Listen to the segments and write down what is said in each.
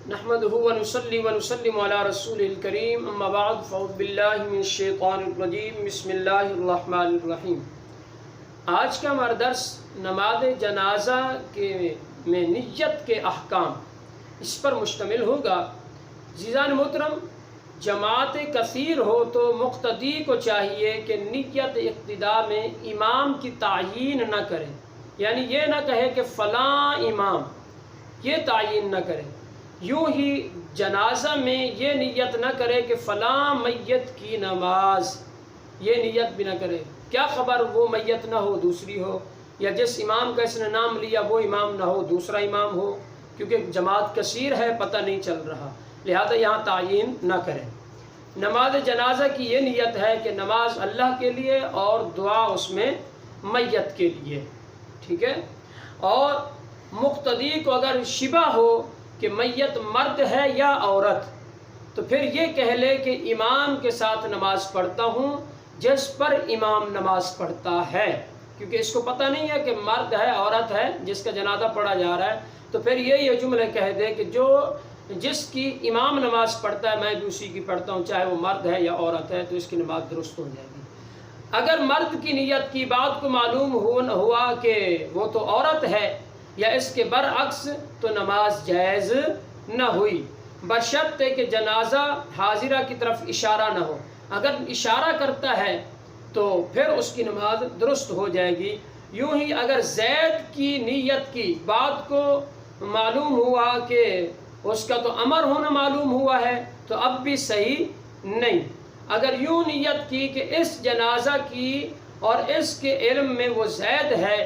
نحمده ونصلي ونسلم على رسول الكريم اما بعد فاعوذ باللہ من الشیطان الرجیم بسم اللہ الرحمن الرحیم۔ آج کا ہمارا درس نماز جنازہ میں نیت کے احکام اس پر مشتمل ہوگا۔ عزیزان محترم، جماعت کثیر ہو تو مقتدی کو چاہیے کہ نیت اقتداء میں امام کی تعیین نہ کرے، یعنی یہ نہ کہے کہ فلاں امام، یہ تعیین نہ کرے۔ یوں ہی جنازہ میں یہ نیت نہ کرے کہ فلاں میت کی نماز، یہ نیت بھی نہ کرے، کیا خبر وہ میت نہ ہو دوسری ہو، یا جس امام کا اس نے نام لیا وہ امام نہ ہو دوسرا امام ہو، کیونکہ جماعت کثیر ہے پتہ نہیں چل رہا، لہذا یہاں تعیین نہ کرے۔ نماز جنازہ کی یہ نیت ہے کہ نماز اللہ کے لیے اور دعا اس میں میت کے لیے، ٹھیک ہے۔ اور مقتدی کو اگر شبہ ہو کہ میت مرد ہے یا عورت، تو پھر یہ کہہ لے کہ امام کے ساتھ نماز پڑھتا ہوں جس پر امام نماز پڑھتا ہے، کیونکہ اس کو پتہ نہیں ہے کہ مرد ہے عورت ہے جس کا جنازہ پڑھا جا رہا ہے، تو پھر یہ جملے کہہ دے کہ جس کی امام نماز پڑھتا ہے میں بھی اسی کی پڑھتا ہوں، چاہے وہ مرد ہے یا عورت ہے، تو اس کی نماز درست ہو جائے گی۔ اگر مرد کی نیت کی بات کو معلوم ہوا کہ وہ تو عورت ہے یا اس کے برعکس، تو نماز جائز نہ ہوئی، بشرط کہ جنازہ حاضرہ کی طرف اشارہ نہ ہو۔ اگر اشارہ کرتا ہے تو پھر اس کی نماز درست ہو جائے گی۔ یوں ہی اگر زید کی نیت کی بات کو معلوم ہوا کہ اس کا تو امر ہونا معلوم ہوا ہے، تو اب بھی صحیح نہیں۔ اگر یوں نیت کی کہ اس جنازہ کی اور اس کے علم میں وہ زید ہے،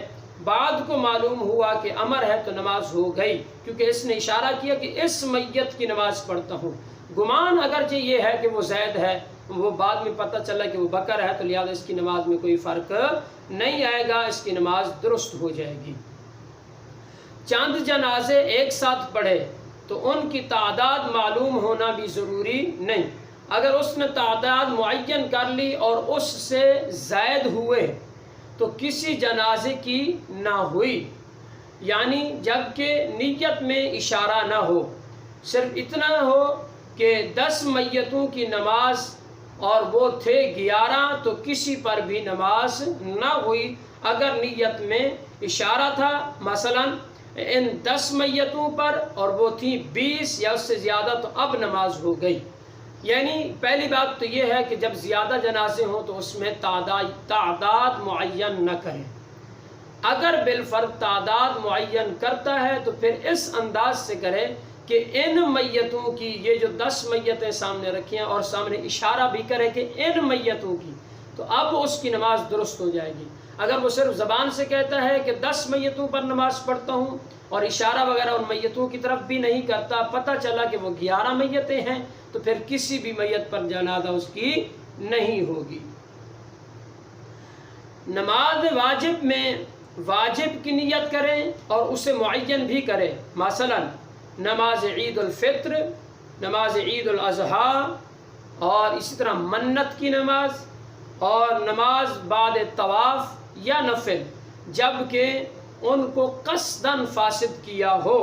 بعد کو معلوم ہوا کہ امر ہے، تو نماز ہو گئی، کیونکہ اس نے اشارہ کیا کہ اس میت کی نماز پڑھتا ہوں۔ گمان اگرچہ یہ ہے کہ وہ زید ہے، وہ بعد میں پتہ چلا کہ وہ بکر ہے، تو لہذا اس کی نماز میں کوئی فرق نہیں آئے گا، اس کی نماز درست ہو جائے گی۔ چند جنازے ایک ساتھ پڑھے تو ان کی تعداد معلوم ہونا بھی ضروری نہیں۔ اگر اس نے تعداد معین کر لی اور اس سے زائد ہوئے تو کسی جنازے کی نہ ہوئی، یعنی جب کہ نیت میں اشارہ نہ ہو، صرف اتنا ہو کہ 10 میتوں کی نماز اور وہ تھے 11، تو کسی پر بھی نماز نہ ہوئی۔ اگر نیت میں اشارہ تھا مثلا ان 10 میتوں پر اور وہ تھیں 20 یا اس سے زیادہ، تو اب نماز ہو گئی۔ یعنی پہلی بات تو یہ ہے کہ جب زیادہ جنازے ہوں تو اس میں تعداد معین نہ کریں۔ اگر بالفرض تعداد معین کرتا ہے تو پھر اس انداز سے کرے کہ ان میتوں کی، یہ جو 10 میتیں سامنے رکھی ہیں اور سامنے اشارہ بھی کرے کہ ان میتوں کی، تو اب اس کی نماز درست ہو جائے گی۔ اگر وہ صرف زبان سے کہتا ہے کہ 10 میتوں پر نماز پڑھتا ہوں اور اشارہ وغیرہ ان میتوں کی طرف بھی نہیں کرتا، پتہ چلا کہ وہ 11 میتیں ہیں، تو پھر کسی بھی میت پر جنازہ اس کی نہیں ہوگی۔ نماز واجب میں واجب کی نیت کریں اور اسے معین بھی کریں، مثلا نماز عید الفطر، نماز عید الاضحیٰ، اور اسی طرح منت کی نماز اور نماز بعد طواف یا نفل، جبکہ ان کو قصداً فاسد کیا ہو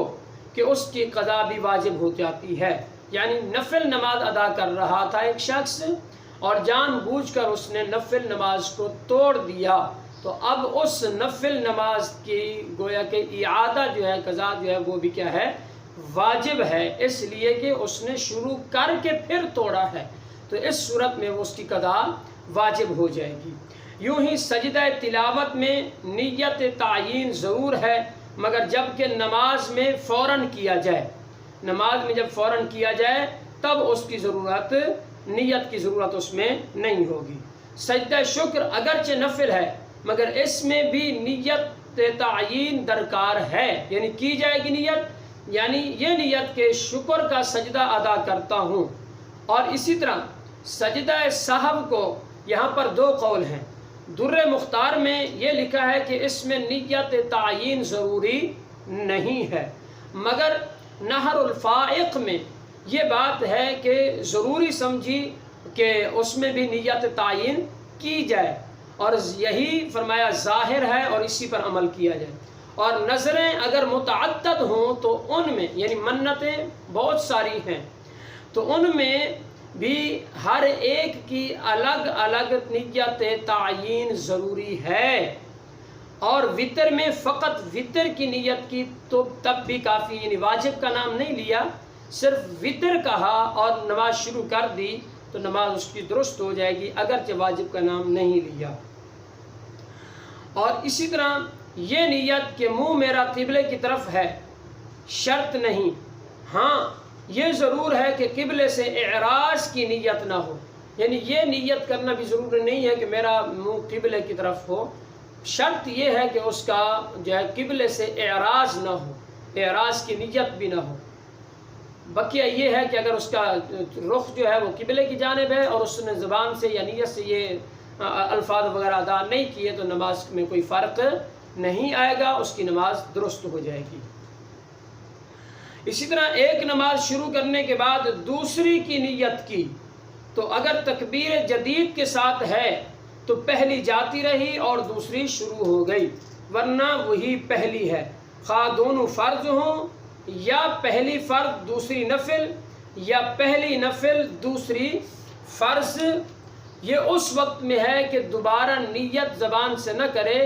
کہ اس کی قضا بھی واجب ہو جاتی ہے۔ یعنی نفل نماز ادا کر رہا تھا ایک شخص اور جان بوجھ کر اس نے نفل نماز کو توڑ دیا، تو اب اس نفل نماز کی گویا کہ اعادہ جو ہے، قضا جو ہے، وہ بھی کیا ہے، واجب ہے، اس لیے کہ اس نے شروع کر کے پھر توڑا ہے، تو اس صورت میں وہ اس کی قضا واجب ہو جائے گی۔ یوں ہی سجدہ تلاوت میں نیت تعیین ضرور ہے، مگر جب کہ نماز میں فوراً کیا جائے، نماز میں جب فوراً کیا جائے تب اس کی ضرورت، نیت کی ضرورت اس میں نہیں ہوگی۔ سجدہ شکر اگرچہ نفل ہے مگر اس میں بھی نیت تعیین درکار ہے، یعنی کی جائے گی نیت، یعنی یہ نیت کہ شکر کا سجدہ ادا کرتا ہوں۔ اور اسی طرح سجدہ سہو کو یہاں پر 2 قول ہیں۔ در مختار میں یہ لکھا ہے کہ اس میں نیت تعیین ضروری نہیں ہے، مگر نہر الفائق میں یہ بات ہے کہ ضروری سمجھی کہ اس میں بھی نیت تعیین کی جائے، اور یہی فرمایا ظاہر ہے اور اسی پر عمل کیا جائے۔ اور نظریں اگر متعدد ہوں تو ان میں یعنی منتیں بہت ساری ہیں تو ان میں بھی ہر ایک کی الگ الگ نیت تعیین ضروری ہے، اور وطر میں فقط وطر کی نیت کی تو تب بھی کافی، یعنی واجب کا نام نہیں لیا، صرف وطر کہا اور نماز شروع کر دی تو نماز اس کی درست ہو جائے گی اگرچہ واجب کا نام نہیں لیا۔ اور اسی طرح یہ نیت کہ منہ میرا قبلے کی طرف ہے شرط نہیں، ہاں یہ ضرور ہے کہ قبلے سے اعراض کی نیت نہ ہو، یعنی یہ نیت کرنا بھی ضروری نہیں ہے کہ میرا منہ قبلے کی طرف ہو، شرط یہ ہے کہ اس کا جو ہے قبلے سے اعراض نہ ہو، اعراض کی نیت بھی نہ ہو۔ بقیہ یہ ہے کہ اگر اس کا رخ جو ہے وہ قبلے کی جانب ہے اور اس نے زبان سے یا نیت سے یہ الفاظ وغیرہ ادا نہیں کیے تو نماز میں کوئی فرق نہیں آئے گا، اس کی نماز درست ہو جائے گی۔ اسی طرح ایک نماز شروع کرنے کے بعد دوسری کی نیت کی تو اگر تکبیر جدید کے ساتھ ہے تو پہلی جاتی رہی اور دوسری شروع ہو گئی، ورنہ وہی پہلی ہے، خواہ دونوں فرض ہوں یا پہلی فرض دوسری نفل یا پہلی نفل دوسری فرض۔ یہ اس وقت میں ہے کہ دوبارہ نیت زبان سے نہ کرے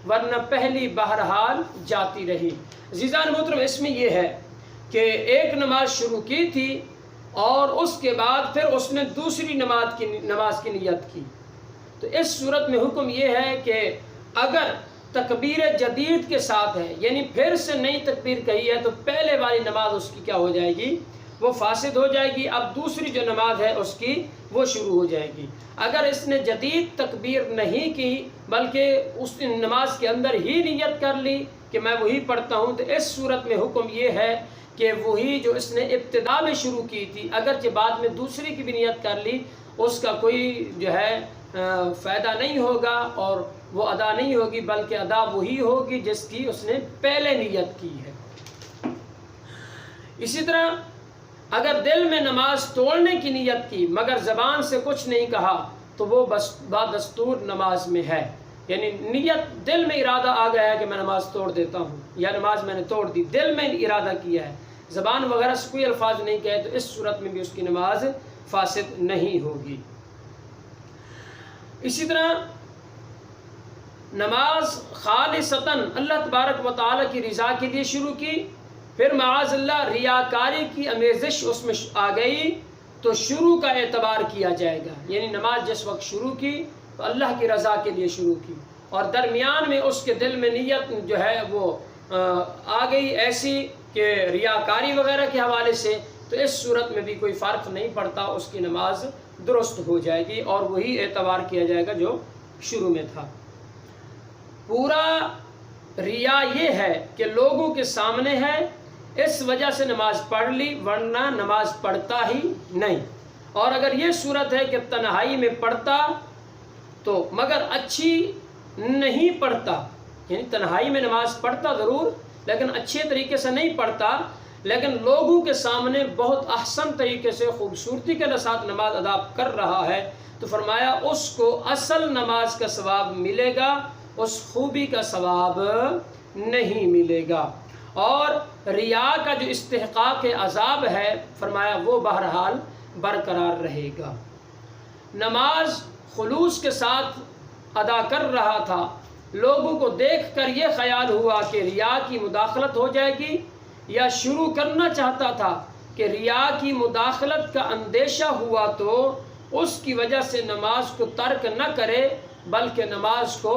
ورنہ پہلی بہرحال جاتی رہی۔ عزیزان محترم، اس میں یہ ہے کہ ایک نماز شروع کی تھی اور اس کے بعد پھر اس نے دوسری نماز کی نیت کی، تو اس صورت میں حکم یہ ہے کہ اگر تکبیر جدید کے ساتھ ہے یعنی پھر سے نئی تکبیر کہی ہے تو پہلے والی نماز اس کی کیا ہو جائے گی، وہ فاسد ہو جائے گی، اب دوسری جو نماز ہے اس کی وہ شروع ہو جائے گی۔ اگر اس نے جدید تکبیر نہیں کی بلکہ اس نماز کے اندر ہی نیت کر لی کہ میں وہی پڑھتا ہوں تو اس صورت میں حکم یہ ہے کہ وہی جو اس نے ابتدا میں شروع کی تھی اگرچہ بعد میں دوسری کی بھی نیت کر لی اس کا کوئی جو ہے فائدہ نہیں ہوگا اور وہ ادا نہیں ہوگی، بلکہ ادا وہی ہوگی جس کی اس نے پہلے نیت کی ہے۔ اسی طرح اگر دل میں نماز توڑنے کی نیت کی مگر زبان سے کچھ نہیں کہا تو وہ بس بدستور نماز میں ہے، یعنی نیت دل میں ارادہ آ گیا ہے کہ میں نماز توڑ دیتا ہوں یا نماز میں نے توڑ دی، دل میں ارادہ کیا ہے، زبان وغیرہ سے کوئی الفاظ نہیں کہے تو اس صورت میں بھی اس کی نماز فاسد نہیں ہوگی۔ اسی طرح نماز خالصتاً اللہ تبارک و تعالیٰ کی رضا کے لیے شروع کی، پھر معاذ اللہ ریاکاری کی آمیزش اس میں آ گئی تو شروع کا اعتبار کیا جائے گا، یعنی نماز جس وقت شروع کی تو اللہ کی رضا کے لیے شروع کی اور درمیان میں اس کے دل میں نیت جو ہے وہ آ گئی ایسی کہ ریاکاری وغیرہ کے حوالے سے، تو اس صورت میں بھی کوئی فرق نہیں پڑتا، اس کی نماز درست ہو جائے گی اور وہی اعتبار کیا جائے گا جو شروع میں تھا۔ پورا ریا یہ ہے کہ لوگوں کے سامنے ہے اس وجہ سے نماز پڑھ لی ورنہ نماز پڑھتا ہی نہیں، اور اگر یہ صورت ہے کہ تنہائی میں پڑھتا تو مگر اچھی نہیں پڑھتا، یعنی تنہائی میں نماز پڑھتا ضرور لیکن اچھے طریقے سے نہیں پڑھتا، لیکن لوگوں کے سامنے بہت احسن طریقے سے خوبصورتی کے ساتھ نماز ادا کر رہا ہے تو فرمایا اس کو اصل نماز کا ثواب ملے گا، اس خوبی کا ثواب نہیں ملے گا، اور ریا کا جو استحقاق عذاب ہے فرمایا وہ بہرحال برقرار رہے گا۔ نماز خلوص کے ساتھ ادا کر رہا تھا، لوگوں کو دیکھ کر یہ خیال ہوا کہ ریا کی مداخلت ہو جائے گی، یا شروع کرنا چاہتا تھا کہ ریا کی مداخلت کا اندیشہ ہوا تو اس کی وجہ سے نماز کو ترک نہ کرے بلکہ نماز کو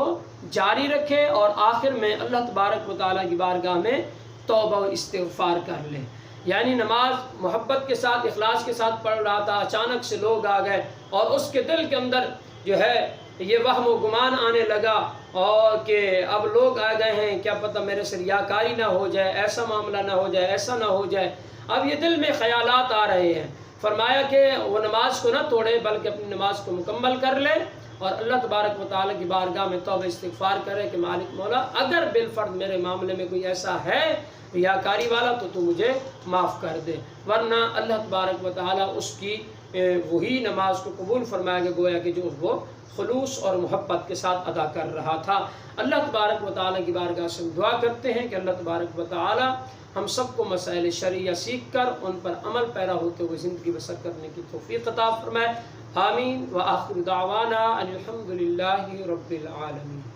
جاری رکھے اور آخر میں اللہ تبارک و تعالیٰ کی بارگاہ میں توبہ و استغفار کر لے، یعنی نماز محبت کے ساتھ اخلاص کے ساتھ پڑھ رہا تھا، اچانک سے لوگ آ گئے اور اس کے دل کے اندر جو ہے یہ وہم و گمان آنے لگا اور کہ اب لوگ آ گئے ہیں کیا پتہ میرے سے ریاکاری نہ ہو جائے، ایسا معاملہ نہ ہو جائے، ایسا نہ ہو جائے، اب یہ دل میں خیالات آ رہے ہیں۔ فرمایا کہ وہ نماز کو نہ توڑے بلکہ اپنی نماز کو مکمل کر لے اور اللہ تبارک و تعالیٰ کی بارگاہ میں توبہ استغفار کرے کہ مالک مولا اگر بالفرض میرے معاملے میں کوئی ایسا ہے ریاکاری والا تو مجھے معاف کر دے، ورنہ اللہ تبارک و تعالیٰ اس کی وہی نماز کو قبول فرمائے گا گویا کہ جو وہ خلوص اور محبت کے ساتھ ادا کر رہا تھا۔ اللہ تبارک و تعالیٰ کی بارگاہ سے دعا کرتے ہیں کہ اللہ تبارک و تعالیٰ ہم سب کو مسائل شرعیہ سیکھ کر ان پر عمل پیرا ہوتے ہوئے زندگی بسر کرنے کی توفیق عطا فرمائے۔ آمین۔ وآخر دعوانا ان الحمد للہ رب العالمین۔